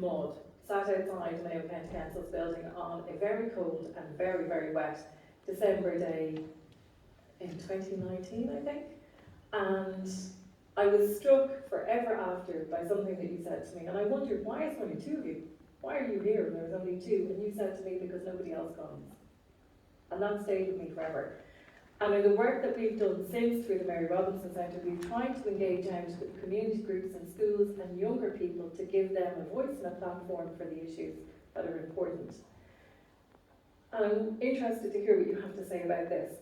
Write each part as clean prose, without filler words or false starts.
mud, sat outside Mayo County Council's building on a very cold and very, very wet December day in 2019, I think. And I was struck forever after by something that you said to me, and I wondered, why is there only two of you? Why are you here when there's only two? And you said to me, because nobody else comes. And that stayed with me forever. And in the work that we've done since through the Mary Robinson Centre, we've tried to engage out with community groups and schools and younger people to give them a voice and a platform for the issues that are important. And I'm interested to hear what you have to say about this.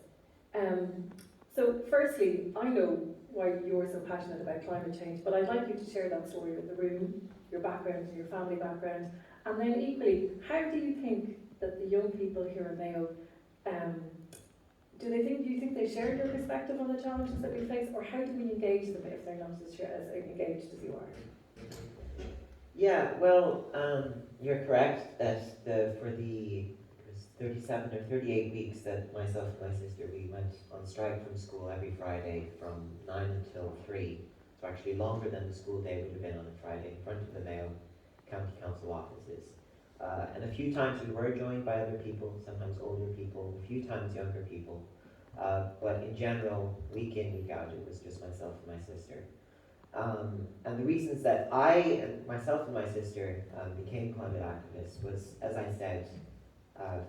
So firstly, I know why you're so passionate about climate change, but I'd like you to share that story with the room, your background, your family background, and then equally, how do you think that the young people here in Mayo, do you think they share your perspective on the challenges that we face, or how do we engage them if they're not as engaged as you are? Yeah, well, you're correct that for the 37 or 38 weeks that myself and my sister, we went on strike from school every Friday from 9 until 3. So actually longer than the school day would have been on a Friday in front of the Mayo County Council offices. And a few times we were joined by other people, sometimes older people, a few times younger people. But in general, week in, week out, it was just myself and my sister. And the reasons that myself and my sister became climate activists was, as I said,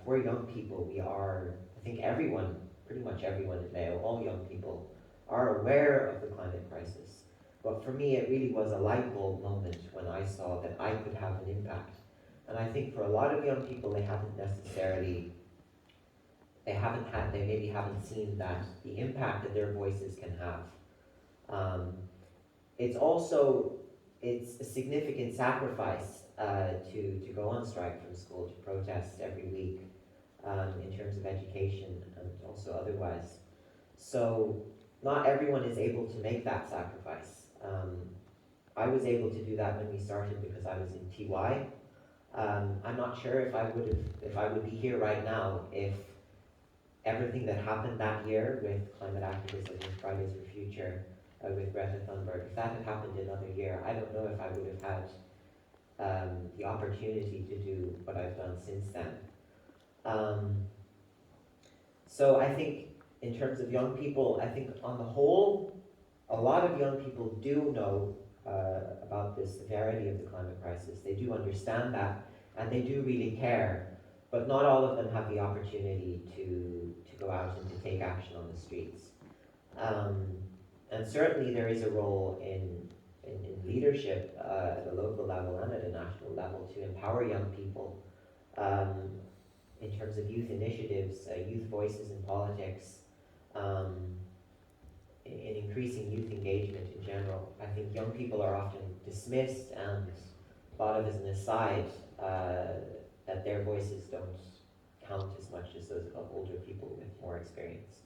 for young people, I think everyone, pretty much everyone at Mayo, all young people, are aware of the climate crisis. But for me, it really was a light bulb moment when I saw that I could have an impact. And I think for a lot of young people, they maybe haven't seen that the impact that their voices can have. It's a significant sacrifice to go on strike from school, to protest every week in terms of education and also otherwise. So not everyone is able to make that sacrifice. I was able to do that when we started because I was in TY. I'm not sure if I would be here right now if everything that happened that year with climate activism, with Fridays for Future, with Greta Thunberg, if that had happened another year, I don't know if I would have had the opportunity to do what I've done since then. So I think in terms of young people, I think on the whole, a lot of young people do know about the severity of the climate crisis. They do understand that, and they do really care, but not all of them have the opportunity to go out and to take action on the streets. And certainly there is a role in leadership at a local level and at a national level to empower young people in terms of youth initiatives, youth voices in politics, in increasing youth engagement in general. I think young people are often dismissed and thought of as an aside, that their voices don't count as much as those of older people with more experience.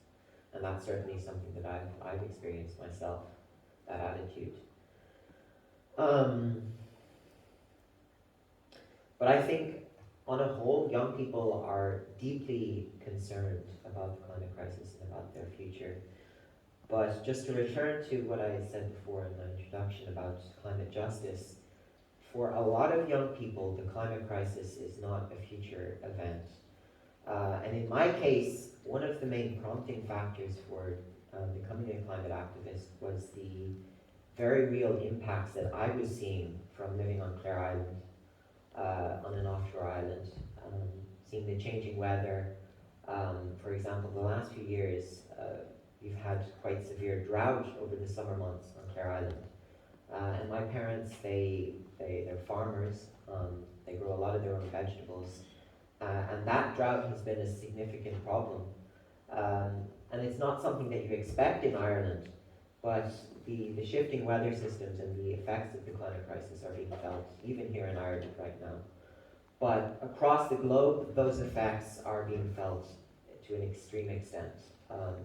And that's certainly something that I've experienced myself, that attitude. But I think on a whole, young people are deeply concerned about the climate crisis and about their future. But just to return to what I said before in the introduction about climate justice, for a lot of young people, the climate crisis is not a future event. And in my case, one of the main prompting factors for becoming a climate activist was the very real impacts that I was seeing from living on Clare Island, on an offshore island, seeing the changing weather. For example, the last few years, we've had quite severe drought over the summer months on Clare Island. And my parents, they're farmers. They grow a lot of their own vegetables. And that drought has been a significant problem. And it's not something that you expect in Ireland, but the shifting weather systems and the effects of the climate crisis are being felt even here in Ireland right now. But across the globe, those effects are being felt to an extreme extent.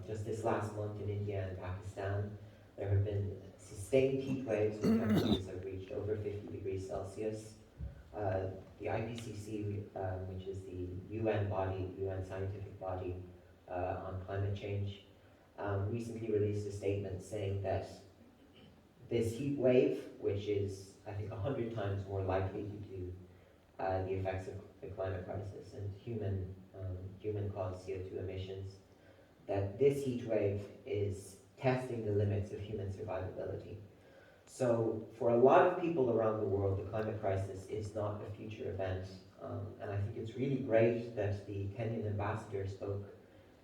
Just this last month in India and Pakistan, there have been sustained heat waves where temperatures have reached over 50 degrees Celsius. The IPCC, which is the UN scientific body on climate change, recently released a statement saying that this heat wave, which is, I think, 100 times more likely the effects of the climate crisis and human-caused CO2 emissions, that this heat wave is testing the limits of human survivability. So for a lot of people around the world, the climate crisis is not a future event. And I think it's really great that the Kenyan ambassador spoke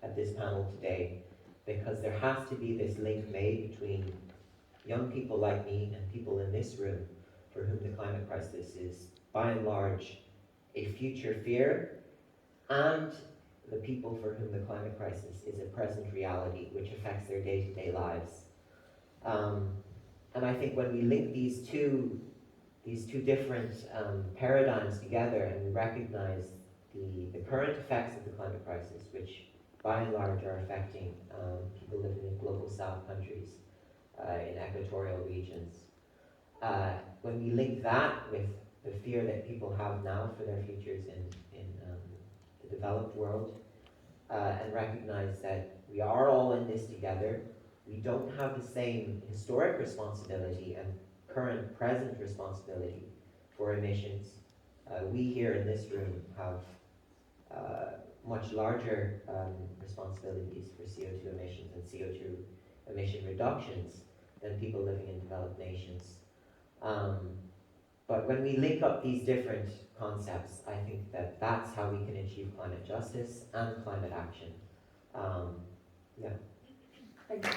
at this panel today, because there has to be this link made between young people like me and people in this room for whom the climate crisis is, by and large, a future fear, and the people for whom the climate crisis is a present reality which affects their day-to-day lives. And I think when we link these two different paradigms together, and we recognize the current effects of the climate crisis, which by and large are affecting people living in global south countries, in equatorial regions. When we link that with the fear that people have now for their futures in the developed world, and recognize that we are all in this together, we don't have the same historic responsibility and current present responsibility for emissions. We here in this room have much larger responsibilities for CO2 emissions and CO2 emission reductions than people living in developed nations. But when we link up these different concepts, I think that that's how we can achieve climate justice and climate action. Yeah. Thank you.